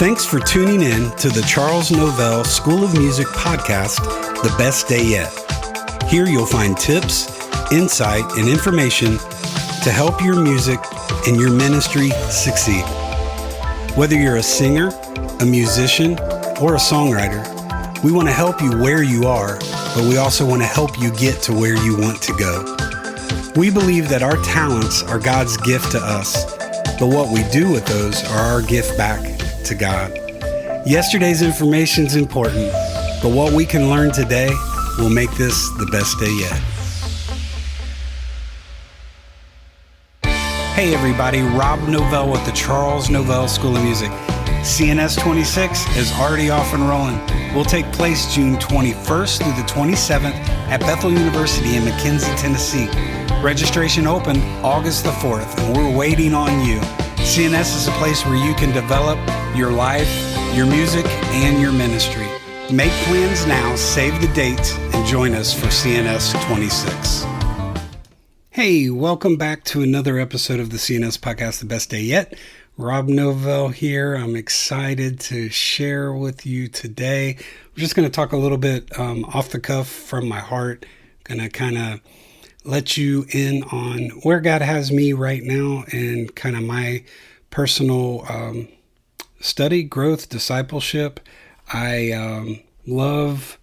Thanks for tuning in to the Charles Novell School of Music podcast, The Best Day Yet. Here you'll find tips, insight, and information to help your music and your ministry succeed. Whether you're a singer, a musician, or a songwriter, we want to help you where you are, but we also want to help you get to where you want to go. We believe that our talents are God's gift to us, but what we do with those are our gift back to God. Yesterday's information is important, but what we can learn today will make this the best day yet. Hey everybody, Rob Novell with the Charles Novell School of Music. CNS 26 is already off and rolling. Will take place June 21st through the 27th at Bethel University in McKenzie, Tennessee. Registration opened August the 4th, and we're waiting on you. CNS is a place where you can develop your life, your music, and your ministry. Make plans now, save the date, and join us for CNS 26. Hey, welcome back to another episode of the CNS podcast, The Best Day Yet. Rob Novell here. I'm excited to share with you today. We're just going to talk a little bit off the cuff from my heart. Going to kind of let you in on where God has me right now and kind of my personal study, growth, discipleship. I love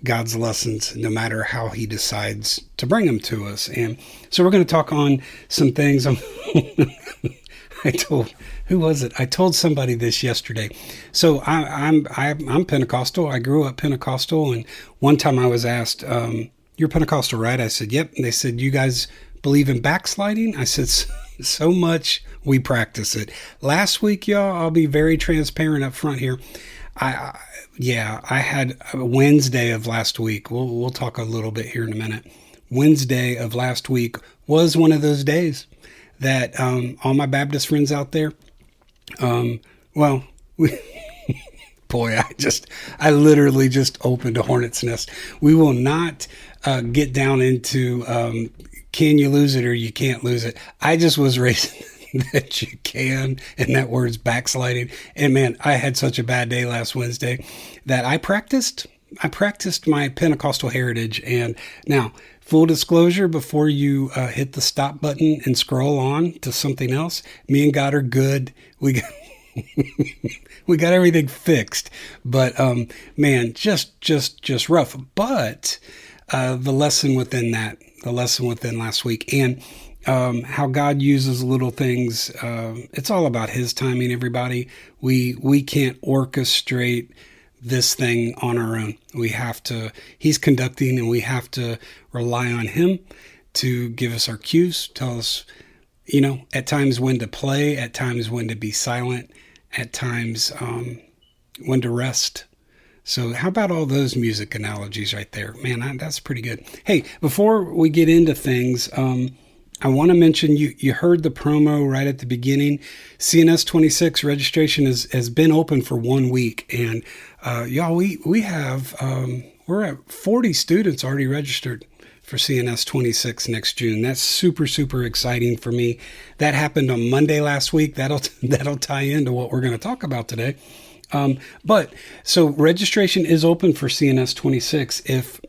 God's lessons, no matter how He decides to bring them to us. And so we're going to talk on some things. I told somebody this yesterday. So I'm Pentecostal. I grew up Pentecostal, and one time I was asked, "You're Pentecostal, right?" I said, "Yep." And they said, "You guys believe in backsliding?" I said, "So much we practice it." Last week, y'all, I'll be very transparent up front here. I had a Wednesday of last week. We'll talk a little bit here in a minute. Wednesday of last week was one of those days that all my Baptist friends out there, I literally just opened a hornet's nest. We will not get down into can you lose it or you can't lose it. I just was raised that you can, and that word's backsliding. And man, I had such a bad day last Wednesday that I practiced my Pentecostal heritage. And now, full disclosure, before you hit the stop button and scroll on to something else, me and God are good. We got everything fixed. But man, just rough. But the lesson within last week, and how God uses little things. It's all about His timing, everybody. We can't orchestrate this thing on our own. He's conducting, and we have to rely on Him to give us our cues, tell us, at times when to play, at times when to be silent, at times when to rest. So how about all those music analogies right there? Man, that's pretty good. Hey, before we get into things, I want to mention, you heard the promo right at the beginning. CNS 26 registration has been open for 1 week. And y'all, we have, we're at 40 students already registered for CNS 26 next June. That's super, super exciting for me. That happened on Monday last week. That'll tie into what we're going to talk about today. But so registration is open for CNS 26. If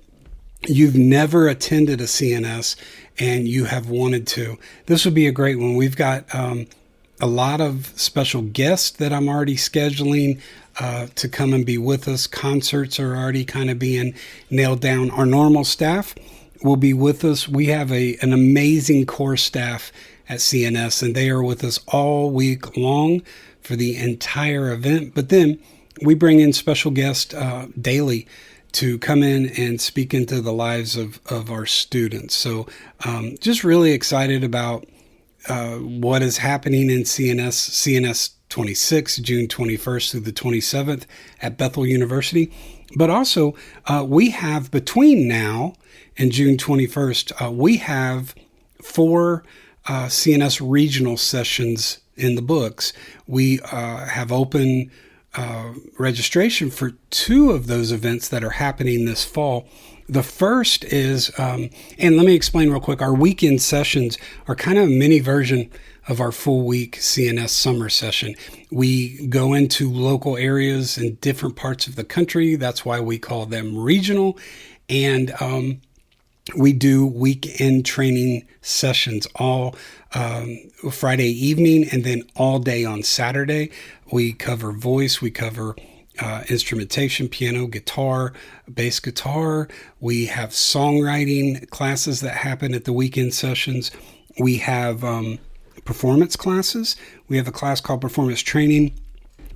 you've never attended a CNS and you have wanted to, this would be a great one. We've got a lot of special guests that I'm already scheduling to come and be with us. Concerts are already kind of being nailed down. Our normal staff will be with us. We have an amazing core staff at CNS, and they are with us all week long for the entire event. But then we bring in special guests daily to come in and speak into the lives of our students. So just really excited about what is happening in CNS 26, June 21st through the 27th at Bethel University. But also, we have between now and June 21st, we have 4 CNS regional sessions in the books. We have open registration for 2 of those events that are happening this fall. The first is, and let me explain real quick, our weekend sessions are kind of a mini version of our full week CNS summer session. We go into local areas in different parts of the country. That's why we call them regional. And we do weekend training sessions all Friday evening and then all day on Saturday. We cover voice, we cover instrumentation, piano, guitar, bass guitar. We have songwriting classes that happen at the weekend sessions. We have performance classes. We have a class called performance training.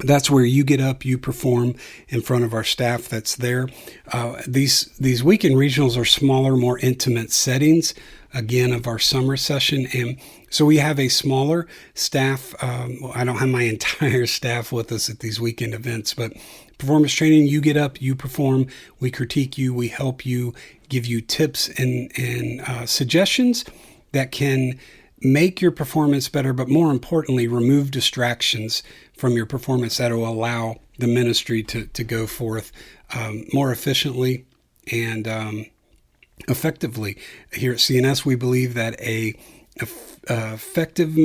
That's where you get up, you perform in front of our staff that's there. These weekend regionals are smaller, more intimate settings, again, of our summer session. And so we have a smaller staff. I don't have my entire staff with us at these weekend events, but performance training, you get up, you perform, we critique you, we help you, give you tips and suggestions that can make your performance better, but more importantly, remove distractions from your performance that will allow the ministry to go forth more efficiently and effectively. Here at CNS, we believe that an effective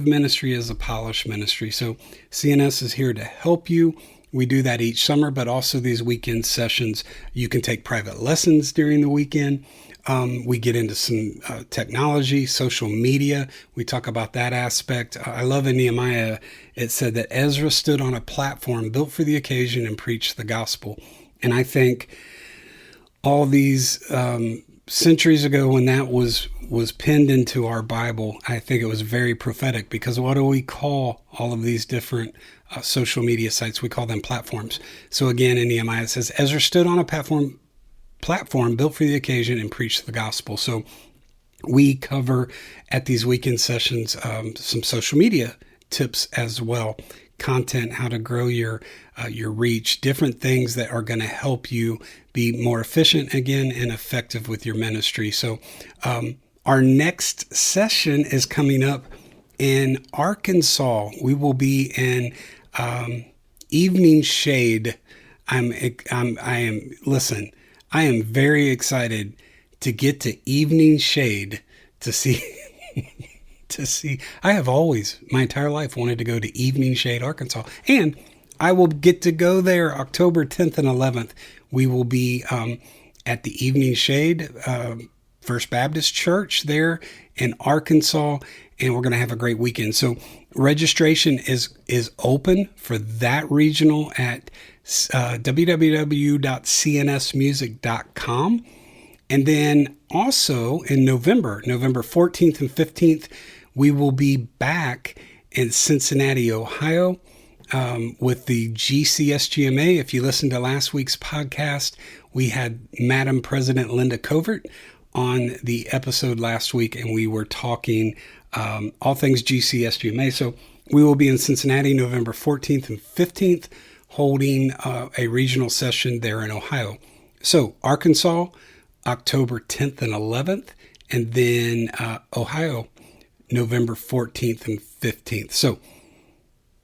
ministry is a polished ministry. So CNS is here to help you. We do that each summer, but also these weekend sessions. You can take private lessons during the weekend. We get into some technology, social media. We talk about that aspect. I love in Nehemiah, it said that Ezra stood on a platform built for the occasion and preached the gospel. And I think all these centuries ago when that was penned into our Bible, I think it was very prophetic, because what do we call all of these different social media sites? We call them platforms. So again, in Nehemiah, it says, Ezra stood on a platform built for the occasion and preached the gospel. So we cover at these weekend sessions some social media tips as well, content, how to grow your reach, different things that are going to help you be more efficient again and effective with your ministry. So our next session is coming up in Arkansas. We will be in Evening Shade. I am very excited to get to Evening Shade to see. I have always, my entire life, wanted to go to Evening Shade, Arkansas, and I will get to go there October 10th and 11th. We will be at the Evening Shade First Baptist Church there in Arkansas, and we're going to have a great weekend. So registration is open for that regional at www.cnsmusic.com. And then also in November 14th and 15th, we will be back in Cincinnati, Ohio, with the GCSGMA. If you listened to last week's podcast, we had Madam President Linda Covert on the episode last week, and we were talking all things GCSGMA. So we will be in Cincinnati November 14th and 15th, holding a regional session there in Ohio. So Arkansas, October 10th and 11th, and then Ohio, November 14th and 15th. So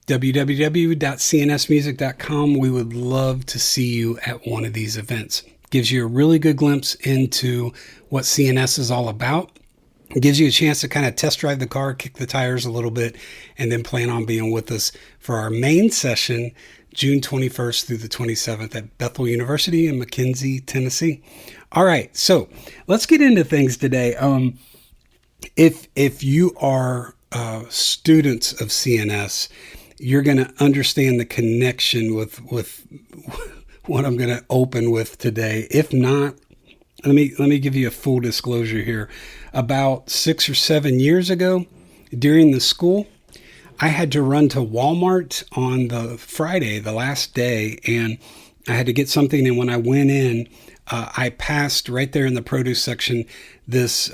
www.cnsmusic.com. We would love to see you at one of these events. Gives you a really good glimpse into what CNS is all about. It gives you a chance to kind of test drive the car, kick the tires a little bit, and then plan on being with us for our main session, June 21st through the 27th at Bethel University in McKenzie, Tennessee. All right, so let's get into things today. If you are students of CNS, you're going to understand the connection with what I'm going to open with today. If not, let me give you a full disclosure here. About 6 or 7 years ago, during the school, I had to run to Walmart on the Friday, the last day, and I had to get something. And when I went in, I passed right there in the produce section this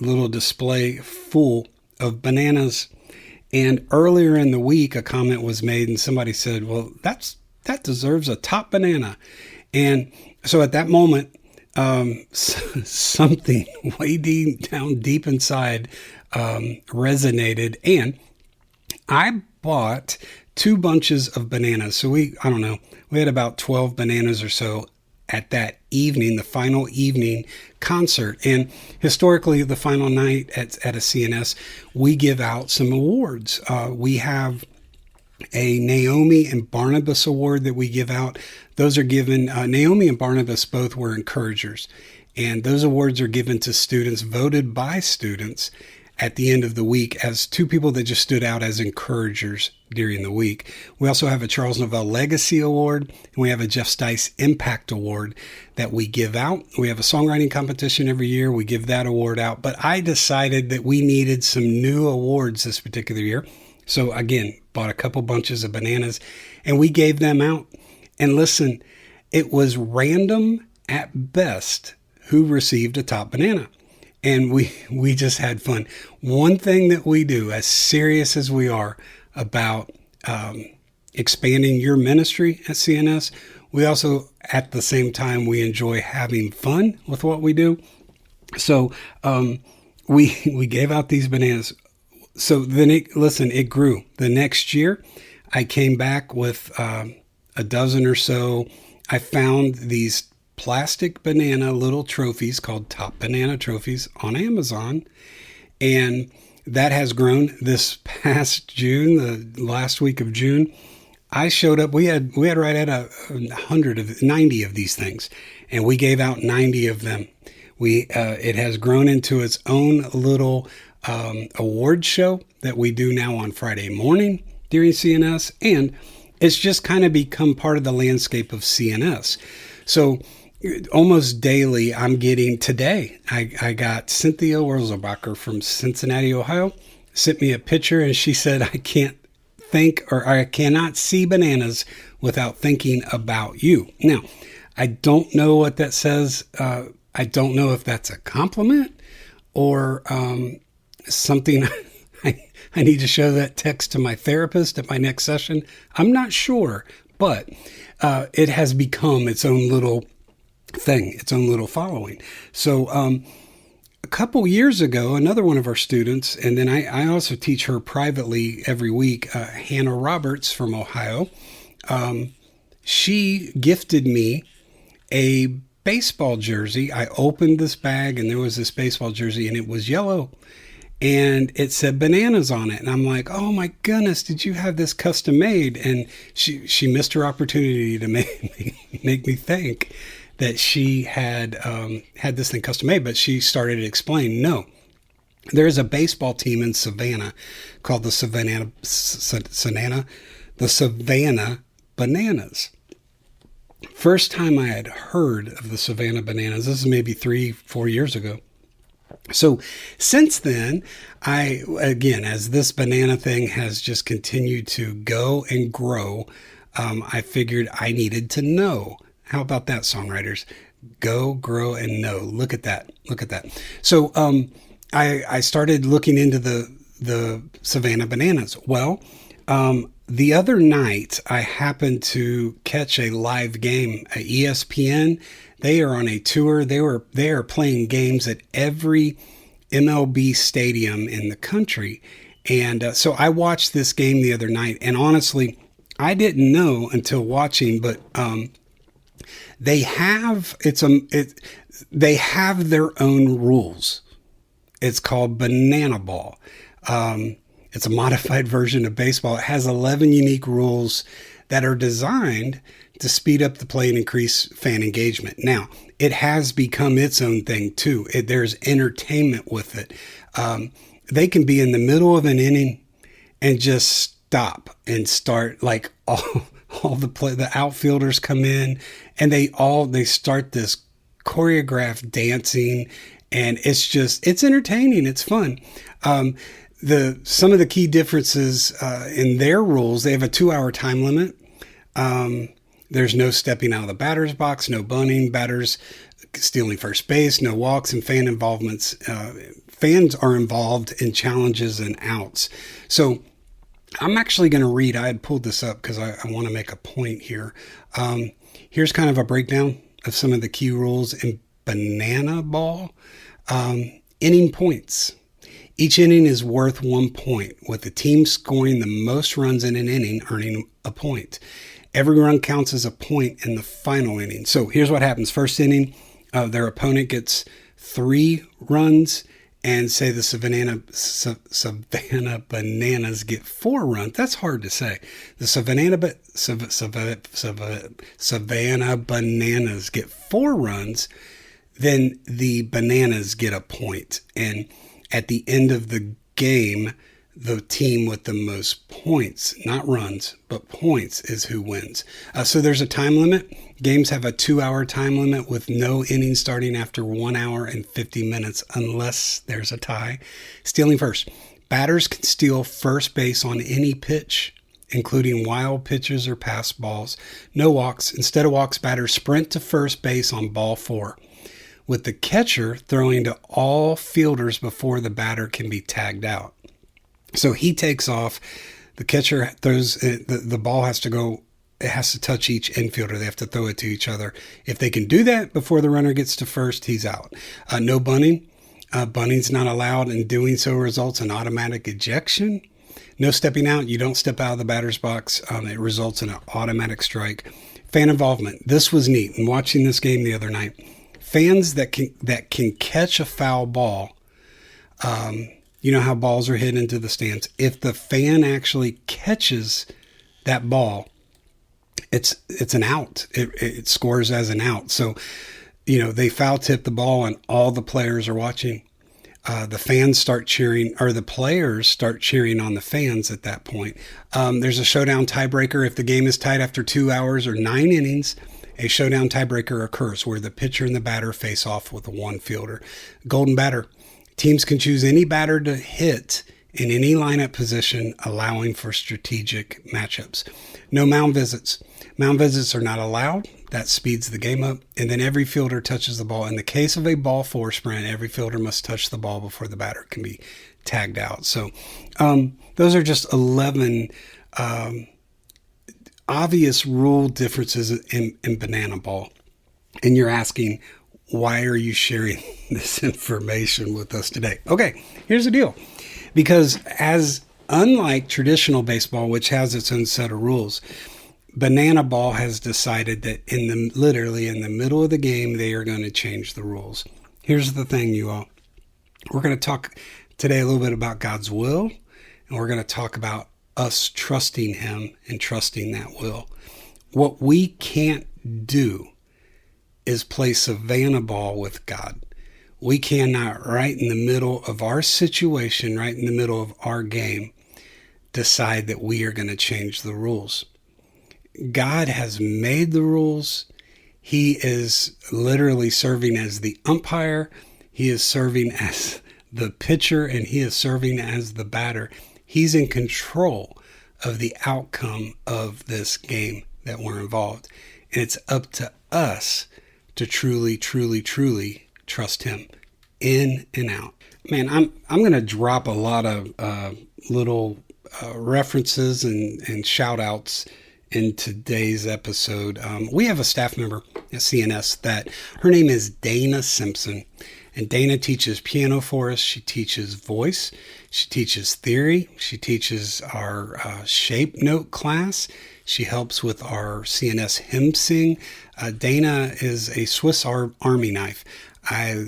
little display full of bananas. And earlier in the week, a comment was made, and somebody said, "Well, that deserves a top banana." And so at that moment, something way down deep inside resonated, and I bought 2 bunches of bananas. So we had about 12 bananas or so at that evening, the final evening concert. And historically, the final night at a CNS, we give out some awards. We have a Naomi and Barnabas award that we give out. Those are given, Naomi and Barnabas both were encouragers. And those awards are given to students voted by students at the end of the week as two people that just stood out as encouragers during the week. We also have a Charles Novell Legacy Award, and we have a Jeff Stice Impact Award that we give out. We have a songwriting competition every year. We give that award out. But I decided that we needed some new awards this particular year. So again, bought a couple bunches of bananas and we gave them out. And listen, it was random at best who received a top banana. And we just had fun. One thing that we do, as serious as we are about expanding your ministry at CNS, we also, at the same time, we enjoy having fun with what we do. So we gave out these bananas. So then it grew. The next year, I came back with a dozen or so. I found these plastic banana little trophies called Top Banana Trophies on Amazon. And that has grown. This past June, the last week of June, I showed up. We had right at 90 of these things, and we gave out 90 of them. It has grown into its own little award show that we do now on Friday morning during CNS, and it's just kind of become part of the landscape of CNS. So almost daily, I'm getting today. I got Cynthia Wurzelbacher from Cincinnati, Ohio, sent me a picture, and she said, I can't think, or I cannot see bananas without thinking about you. Now, I don't know what that says. I don't know if that's a compliment or something I need to show that text to my therapist at my next session. I'm not sure, but it has become its own little thing, its own little following. So a couple years ago, another one of our students, and then I also teach her privately every week, Hannah Roberts from Ohio, she gifted me a baseball jersey. I opened this bag and there was this baseball jersey and it was yellow and it said bananas on it. And I'm like, oh my goodness, did you have this custom made? And she missed her opportunity to make me think that she had this thing custom made, but she started to explain, no, there's a baseball team in Savannah called the Savannah Bananas. First time I had heard of the Savannah Bananas, this is maybe 3-4 years ago. So since then, as this banana thing has just continued to go and grow, I figured I needed to know. How about that, songwriters? Go, grow, and know. Look at that. Look at that. So I started looking into the Savannah Bananas. Well, the other night, I happened to catch a live game at ESPN. They are on a tour. They are playing games at every MLB stadium in the country. And so I watched this game the other night. And honestly, I didn't know until watching, but they have their own rules. It's called Banana Ball. It's a modified version of baseball. It has 11 unique rules that are designed to speed up the play and increase fan engagement. Now, it has become its own thing too. There's entertainment with it. They can be in the middle of an inning and just stop and start, like all the outfielders come in and they start this choreographed dancing, and it's entertaining. It's fun. Some of the key differences in their rules, they have a 2-hour time limit. There's no stepping out of the batter's box, no bunting, batters stealing first base, no walks, and fan involvements. Fans are involved in challenges and outs. So I'm actually going to read. I had pulled this up because I want to make a point here. Here's kind of a breakdown of some of the key rules in Banana Ball. Inning points. Each inning is worth 1 point, with the team scoring the most runs in an inning earning a point. Every run counts as a point in the final inning. So here's what happens. First inning, their opponent gets 3 runs, and say the Savannah Bananas get 4 runs. That's hard to say. The Savannah Bananas get 4 runs, then the Bananas get a point. And at the end of the game, the team with the most points, not runs, but points, is who wins. So there's a time limit. Games have a 2-hour time limit with no inning starting after 1 hour and 50 minutes unless there's a tie. Stealing first. Batters can steal first base on any pitch, including wild pitches or pass balls. No walks. Instead of walks, batters sprint to first base on ball 4, with the catcher throwing to all fielders before the batter can be tagged out. So he takes off. The catcher throws the ball has to go. It has to touch each infielder. They have to throw it to each other. If they can do that before the runner gets to first, he's out. No bunting. Bunting's not allowed, and doing so results in automatic ejection. No stepping out. You don't step out of the batter's box. It results in an automatic strike. Fan involvement. This was neat. In watching this game the other night, fans that can catch a foul ball. You know how balls are hit into the stands. If the fan actually catches that ball, it's an out. It scores as an out. So, they foul tip the ball and all the players are watching. The fans start cheering, or the players start cheering on the fans at that point. There's a showdown tiebreaker. If the game is tied after 2 hours or 9 innings, a showdown tiebreaker occurs where the pitcher and the batter face off with a one fielder. Golden batter. Teams can choose any batter to hit in any lineup position, allowing for strategic matchups. No mound visits. Mound visits are not allowed. That speeds the game up. And then every fielder touches the ball. In the case of a ball 4 sprint, every fielder must touch the ball before the batter can be tagged out. So those are just 11 obvious rule differences in banana ball. And you're asking, why are you sharing this information with us today? Okay, here's the deal. Because unlike traditional baseball, which has its own set of rules, banana ball has decided that literally in the middle of the game, they are going to change the rules. Here's the thing, you all. We're going to talk today a little bit about God's will, and we're going to talk about us trusting Him and trusting that will. What we can't do is play Savannah ball with God. We cannot, right in the middle of our situation, right in the middle of our game, decide that we are going to change the rules. God has made the rules. He is literally serving as the umpire. He is serving as the pitcher, and he is serving as the batter. He's in control of the outcome of this game that we're involved. And it's up to us to truly, truly, truly trust Him in and out. Man, I'm going to drop a lot of little references and shout outs in today's episode. We have a staff member at CNS that her name is Dana Simpson. And Dana teaches piano for us. She teaches voice. She teaches theory. She teaches our shape note class. She helps with our CNS hymn sing. Dana is a Swiss Army knife. I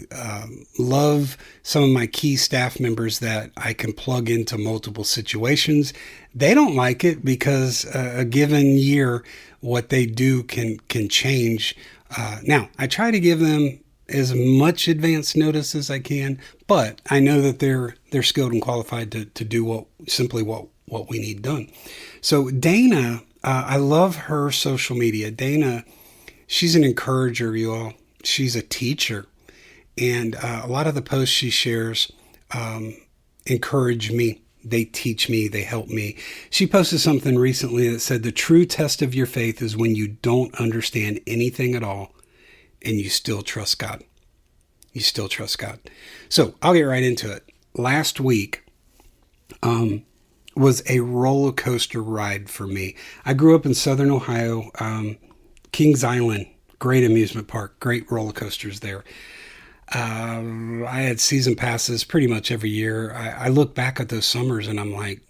love some of my key staff members that I can plug into multiple situations. They don't like it because a given year, what they do can change. Now, I try to give them as much advance notice as I can, but I know that they're skilled and qualified to do what we need done. So Dana, I love her social media. Dana, she's an encourager, you all. She's a teacher. And a lot of the posts she shares encourage me. They teach me. They help me. She posted something recently that said, the true test of your faith is when you don't understand anything at all and you still trust God. You still trust God. So I'll get right into it. Last week was a roller coaster ride for me. I grew up in Southern Ohio, Kings Island, great amusement park, great roller coasters there. I had season passes pretty much every year. I look back at those summers and I'm like,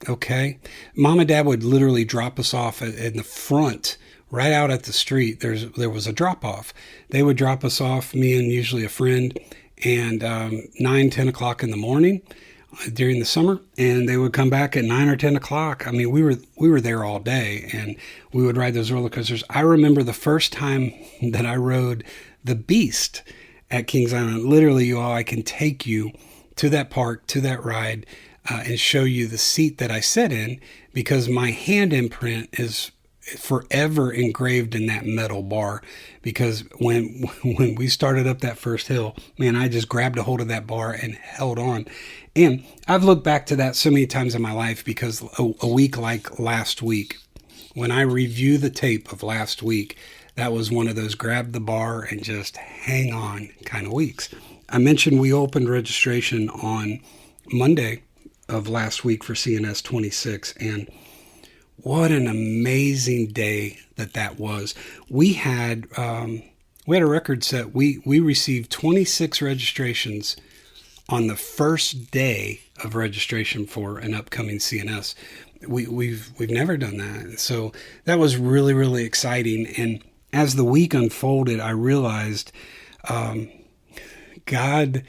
Okay. Mom and dad would literally drop us off in the front, right out at the street. There was a drop off. They would drop us off, me and usually a friend, and 9, 10 o'clock in the morning during the summer, and they would come back at 9 or 10 o'clock. I mean, we were there all day, and we would ride those roller coasters. I remember the first time that I rode the Beast at Kings Island. Literally, you all, I can take you to that park, to that ride, and show you the seat that I sat in, because my hand imprint is forever engraved in that metal bar. Because when we started up that first hill, man, I just grabbed a hold of that bar and held on. And I've looked back to that so many times in my life, because a week like last week, when I review the tape of last week, that was one of those grab the bar and just hang on kind of weeks. I mentioned we opened registration on Monday of last week for CNS 26, and what an amazing day that was. We had a record set. We received 26 registrations on the first day of registration for an upcoming CNS. We've never done that, so that was really, really exciting. And as the week unfolded, I realized God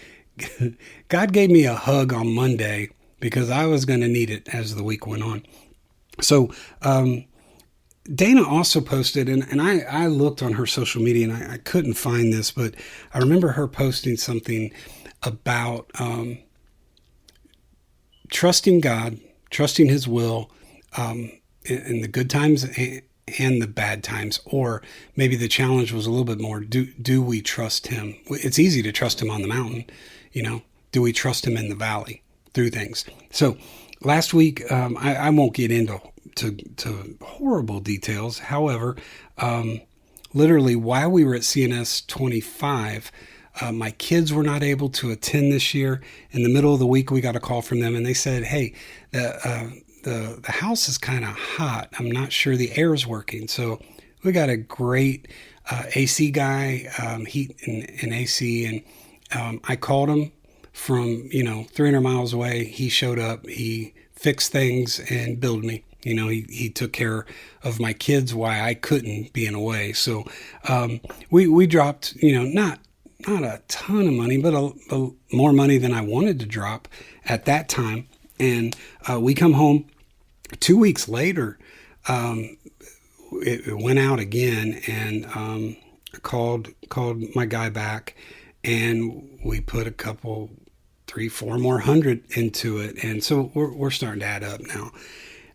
gave me a hug on Monday, because I was going to need it as the week went on. So Dana also posted, and I looked on her social media, and I couldn't find this, but I remember her posting something about trusting God, trusting His will in the good times and the bad times. Or maybe the challenge was a little bit more, do we trust Him? It's easy to trust Him on the mountain, do we trust Him in the valley through things? So last week, I won't get into horrible details. However, literally while we were at CNS 25, my kids were not able to attend this year. In the middle of the week, we got a call from them, and they said, "Hey, the house is kind of hot. I'm not sure the air is working." So we got a great AC guy, heat and AC, and I called him from 300 miles away. He showed up. He fixed things and billed me. He took care of my kids while I couldn't being away. So we dropped not a ton of money, but a more money than I wanted to drop at that time. And we come home 2 weeks later. It went out again, and I called my guy back, and we put a couple, 300-400 more into it, and so we're starting to add up now.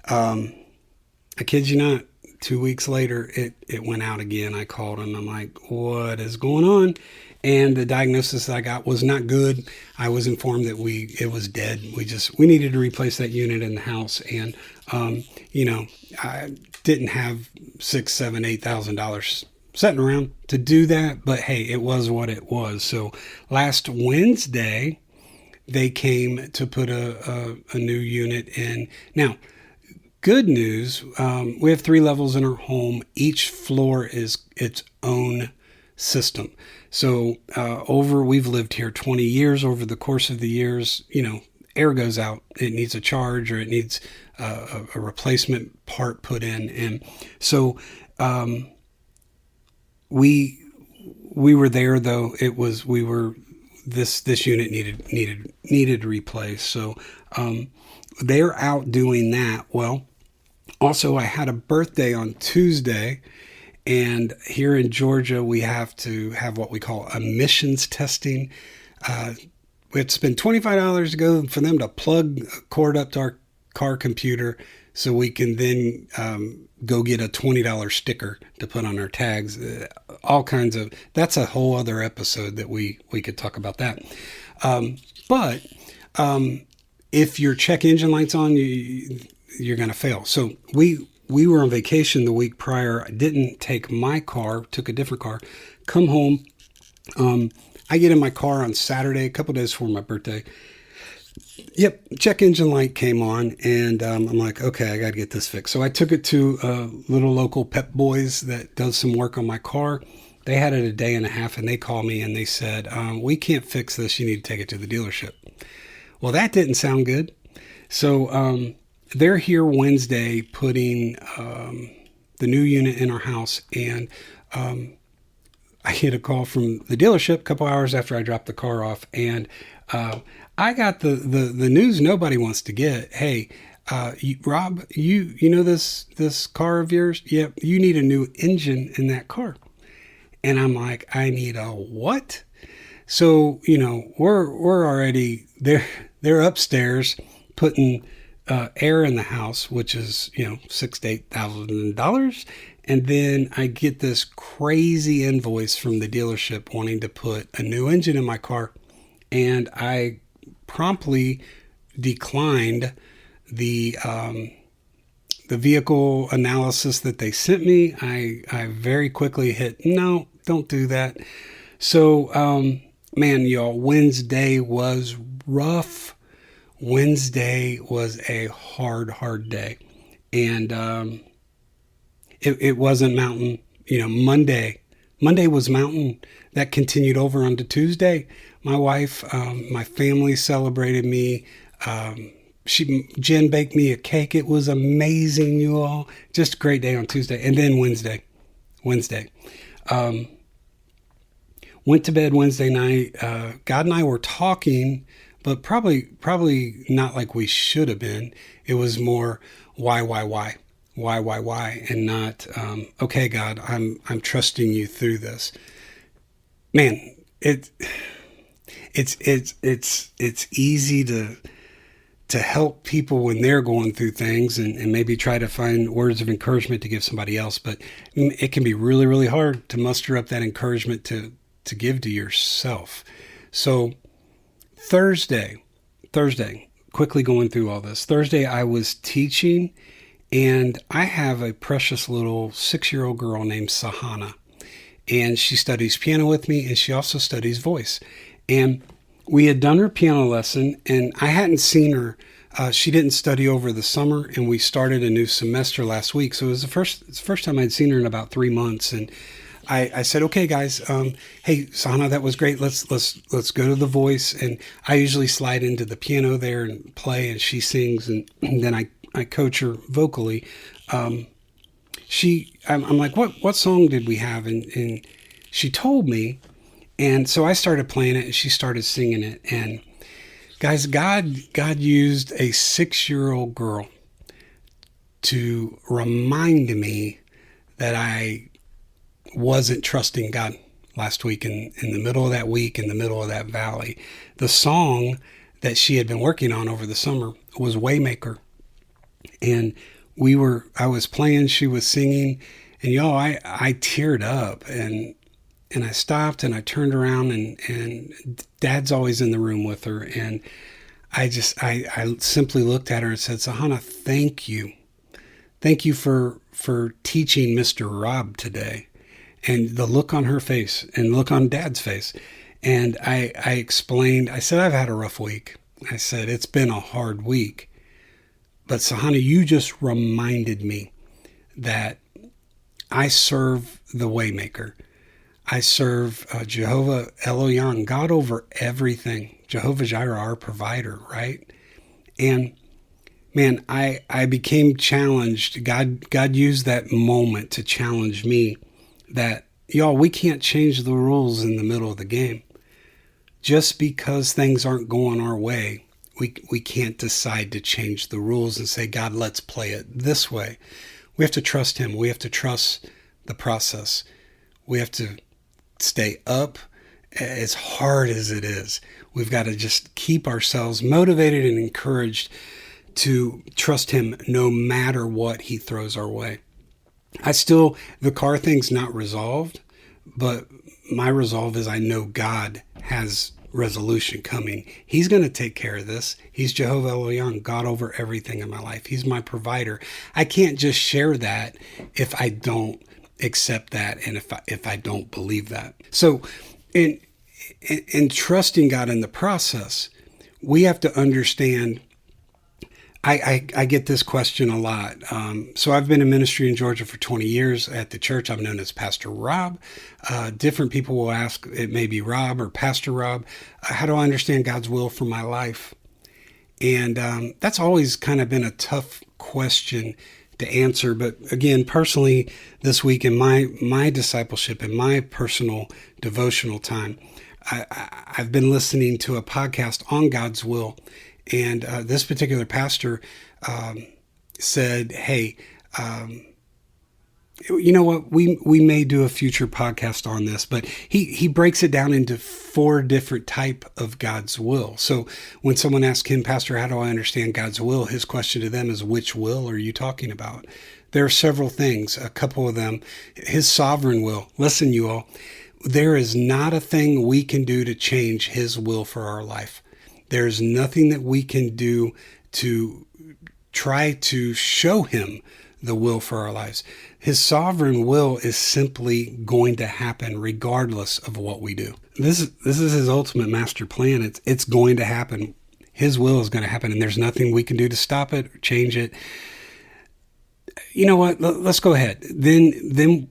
I kid you not, 2 weeks later, it went out again. I called him. I'm like, what is going on? And the diagnosis that I got was not good. I was informed that it was dead. We needed to replace that unit in the house. And, I didn't have $6,000, $7,000, $8,000 sitting around to do that, but hey, it was what it was. So last Wednesday, they came to put a new unit in. Now, good news, we have 3 levels in our home. Each floor is its own system. So we've lived here 20 years. Over the course of the years, air goes out. It needs a charge, or it needs a replacement part put in. And so we were there, though. This unit needed replaced. So they're out doing that. Well, also, I had a birthday on Tuesday, and here in Georgia, we have to have what we call emissions testing. We have to spend $25 to go for them to plug a cord up to our car computer, so we can then go get a $20 sticker to put on our tags. All kinds of, that's a whole other episode that we could talk about that. But if your check engine light's on, you're going to fail. So we were on vacation the week prior. I didn't take my car, took a different car, come home. I get in my car on Saturday, a couple days before my birthday. Yep, check engine light came on, and I'm like, okay, I got to get this fixed. So I took it to little local Pep Boys that does some work on my car. They had it a day and a half, and they called me and they said, we can't fix this. You need to take it to the dealership. Well, that didn't sound good. So they're here Wednesday putting the new unit in our house, and I get a call from the dealership a couple hours after I dropped the car off, and I got the news nobody wants to get. Hey, Rob, you know this car of yours? Yep, you need a new engine in that car. And I'm like, I need a what? So, we're already there. They're upstairs putting air in the house, which is, $6,000 to $8,000. And then I get this crazy invoice from the dealership wanting to put a new engine in my car. And I promptly declined the vehicle analysis that they sent me. I very quickly hit, no, don't do that. So, man, y'all, Wednesday was rough. Wednesday was a hard day. And it wasn't mountain. Monday was mountain. That continued over onto Tuesday. My wife, my family celebrated me. Jen baked me a cake. It was amazing, you all. Just a great day on Tuesday. And then Wednesday. Went to bed Wednesday night. God and I were talking, but probably not like we should have been. It was more why, and not okay, God, I'm trusting you through this. Man, it's easy to help people when they're going through things and maybe try to find words of encouragement to give somebody else, but it can be really, really hard to muster up that encouragement to give to yourself. So Thursday, quickly going through all this. Thursday, I was teaching, and I have a precious little 6-year-old girl named Savannah, and she studies piano with me, and she also studies voice. And we had done her piano lesson, and I hadn't seen her. She didn't study over the summer, and we started a new semester last week. So it was the first time I'd seen her in about 3 months, and I said, okay, guys, hey, Sana, that was great. Let's go to the voice. And I usually slide into the piano there and play, and she sings, and then I coach her vocally. I'm like, what song did we have? And she told me, and so I started playing it, and she started singing it. And guys, God used a 6-year-old girl to remind me that I wasn't trusting God last week in the middle of that week, in the middle of that valley. The song that she had been working on over the summer was Waymaker. And I was playing, she was singing, and y'all, I teared up, and I stopped, and I turned around, and Dad's always in the room with her. And I simply looked at her and said, Sahana, thank you. Thank you for teaching Mr. Rob today. And the look on her face and look on Dad's face. And I explained, I said, I've had a rough week. I said, it's been a hard week. But Sahana, you just reminded me that I serve the Waymaker. I serve Jehovah Elohim, God over everything. Jehovah Jireh, our provider, right? And man, I became challenged. God used that moment to challenge me that, y'all, we can't change the rules in the middle of the game. Just because things aren't going our way, we can't decide to change the rules and say, God, let's play it this way. We have to trust him. We have to trust the process. We have to stay up as hard as it is. We've got to just keep ourselves motivated and encouraged to trust him no matter what he throws our way. The car thing's not resolved, but my resolve is I know God has resolution coming. He's going to take care of this. He's Jehovah Elohim, God over everything in my life. He's my provider. I can't just share that if I don't accept that and if I don't believe that. So in trusting God in the process, we have to understand. I get this question a lot. So I've been in ministry in Georgia for 20 years. At the church, I'm known as Pastor Rob. Different people will ask, it may be Rob or Pastor Rob, how do I understand God's will for my life? And that's always kind of been a tough question to answer. But again, personally, this week in my discipleship and my personal devotional time, I've been listening to a podcast on God's will. And this particular pastor said, hey, you know what? We may do a future podcast on this, but he breaks it down into 4 different type of God's will. So when someone asks him, Pastor, how do I understand God's will? His question to them is, which will are you talking about? There are several things, a couple of them. His sovereign will. Listen, you all, there is not a thing we can do to change his will for our life. There's nothing that we can do to try to show him the will for our lives. His sovereign will is simply going to happen regardless of what we do. This is his ultimate master plan. It's going to happen. His will is going to happen, and there's nothing we can do to stop it or change it. You know what? Let's go ahead. Then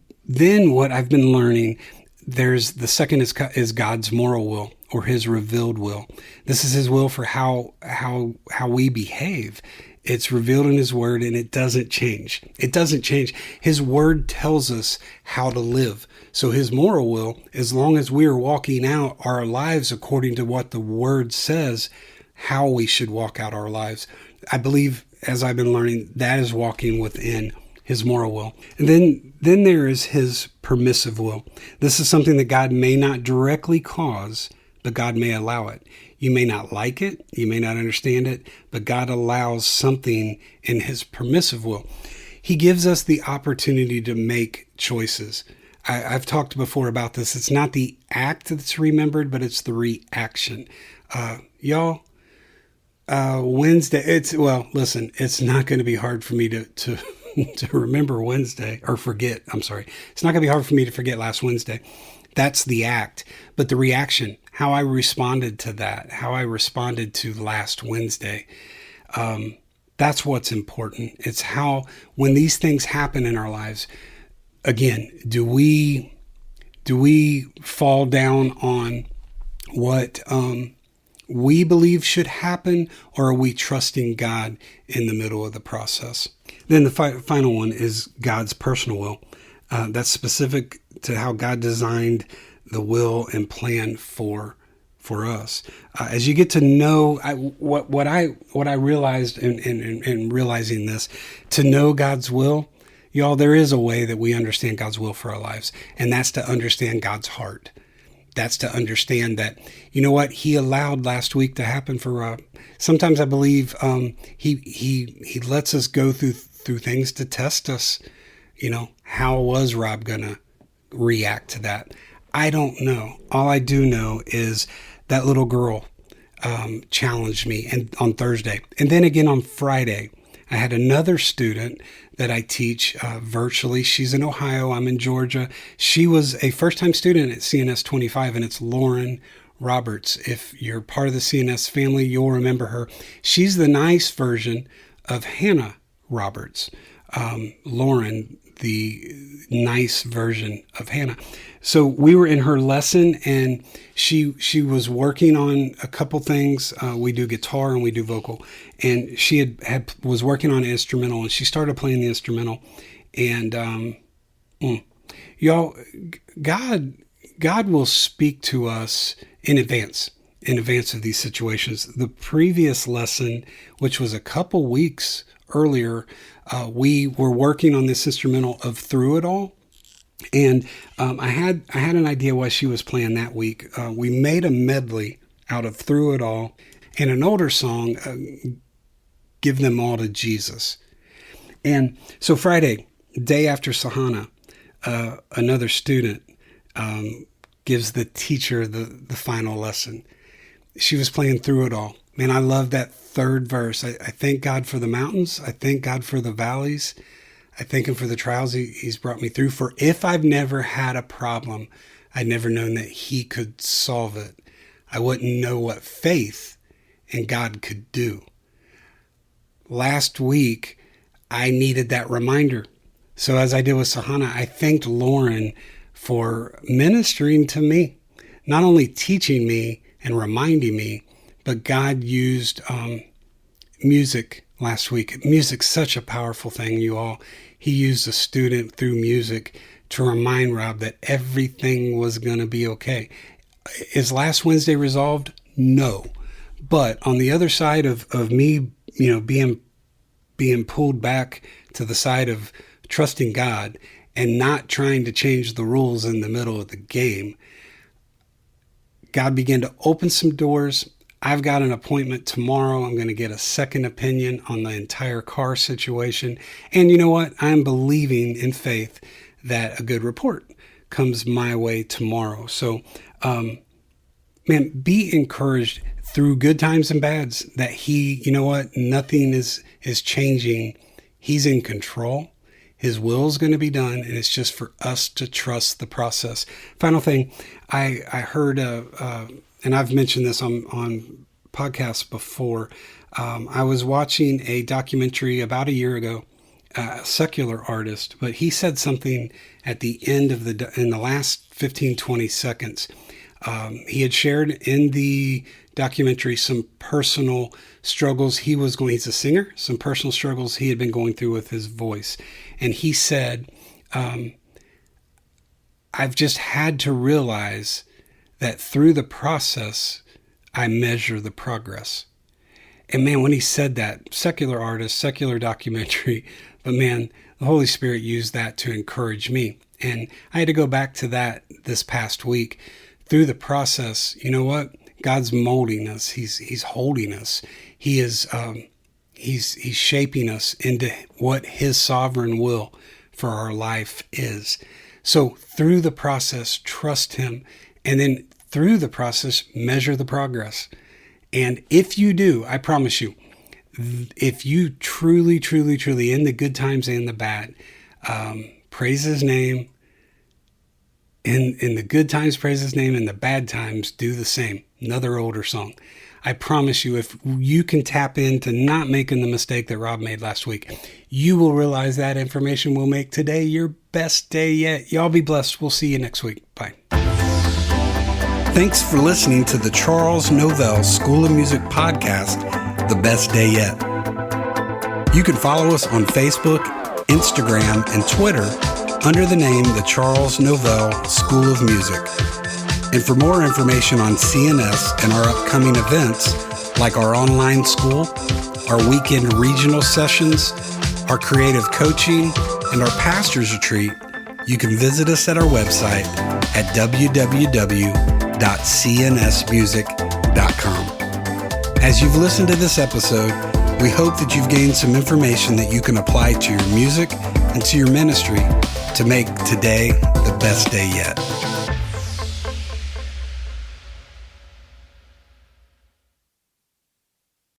what I've been learning, there's the second is God's moral will, or his revealed will. This is his will for how we behave. It's revealed in his word, and it doesn't change. It doesn't change. His word tells us how to live. So his moral will, as long as we are walking out our lives according to what the word says, how we should walk out our lives, I believe, as I've been learning, that is walking within his moral will. And then there is his permissive will. This is something that God may not directly cause, but God may allow it. You may not like it, you may not understand it, but God allows something in his permissive will. He gives us the opportunity to make choices. I've talked before about this. It's not the act that's remembered, but it's the reaction. Y'all, Wednesday, listen, it's not going to be hard for me to remember Wednesday, or forget, I'm sorry. It's not going to be hard for me to forget last Wednesday. That's the act. But the reaction, how I responded to that, how I responded to last Wednesday, that's what's important. It's how, when these things happen in our lives, again, do we fall down on what we believe should happen, or are we trusting God in the middle of the process? Then the final one is God's personal will. That's specific to how God designed the will and plan for us. As you get to know what I realized in realizing this, to know God's will, y'all, there is a way that we understand God's will for our lives, and that's to understand God's heart. That's to understand that, you know what, he allowed last week to happen for Rob. Sometimes I believe he lets us go through things to test us. You know, how was Rob gonna react to that? I don't know. All I do know is that little girl challenged me on Thursday. And then again on Friday, I had another student that I teach virtually. She's in Ohio. I'm in Georgia. She was a first-time student at CNS 25, and it's Lauren Roberts. If you're part of the CNS family, you'll remember her. She's the nice version of Hannah Roberts. Lauren, the nice version of Hannah. So we were in her lesson, and she was working on a couple things. We do guitar and we do vocal, and she was working on an instrumental, and she started playing the instrumental. And y'all, God will speak to us in advance of these situations. The previous lesson, which was a couple weeks earlier, we were working on this instrumental of Through It All. And I had an idea why she was playing that week. We made a medley out of Through It All and an older song, Give Them All to Jesus. And so Friday, day after Savannah, another student gives the teacher the final lesson. She was playing Through It All. Man, I love that third verse. I thank God for the mountains. I thank God for the valleys. I thank him for the trials he's brought me through. For if I've never had a problem, I'd never known that he could solve it. I wouldn't know what faith in God could do. Last week, I needed that reminder. So as I did with Sahana, I thanked Lauren for ministering to me, not only teaching me and reminding me, but God used music last week. Music's such a powerful thing, you all. He used a student through music to remind Rob that everything was going to be okay. Is last Wednesday resolved? No. But on the other side of me, being pulled back to the side of trusting God and not trying to change the rules in the middle of the game, God began to open some doors. I've got an appointment tomorrow. I'm going to get a second opinion on the entire car situation. And you know what? I'm believing in faith that a good report comes my way tomorrow. So, be encouraged through good times and bads that nothing is changing. He's in control. His will is going to be done, and it's just for us to trust the process. Final thing, I heard, and I've mentioned this on podcasts before. I was watching a documentary about a year ago, a secular artist, but he said something at the end of in the last 15, 20 seconds. He had shared in the documentary some personal struggles he's a singer, some personal struggles he had been going through with his voice. And he said, I've just had to realize that through the process, I measure the progress. And man, when he said that, secular artist, secular documentary, but man, the Holy Spirit used that to encourage me. And I had to go back to that this past week. Through the process, you know what? God's molding us. He's holding us. He is he's shaping us into what His sovereign will for our life is. So through the process, trust Him, and then through the process, measure the progress. And if you do, I promise you, if you truly, truly, truly, in the good times and the bad, praise His name. In the good times, praise His name. In the bad times, do the same. Another older song. I promise you, if you can tap into not making the mistake that Rob made last week, you will realize that information will make today your best day yet. Y'all be blessed. We'll see you next week. Bye. Thanks for listening to the Charles Novell School of Music podcast, The Best Day Yet. You can follow us on Facebook, Instagram, and Twitter under the name the Charles Novell School of Music. And for more information on CNS and our upcoming events, like our online school, our weekend regional sessions, our creative coaching, and our pastor's retreat, you can visit us at our website at www.cnsmusic.com. As you've listened to this episode, we hope that you've gained some information that you can apply to your music and to your ministry to make today the best day yet.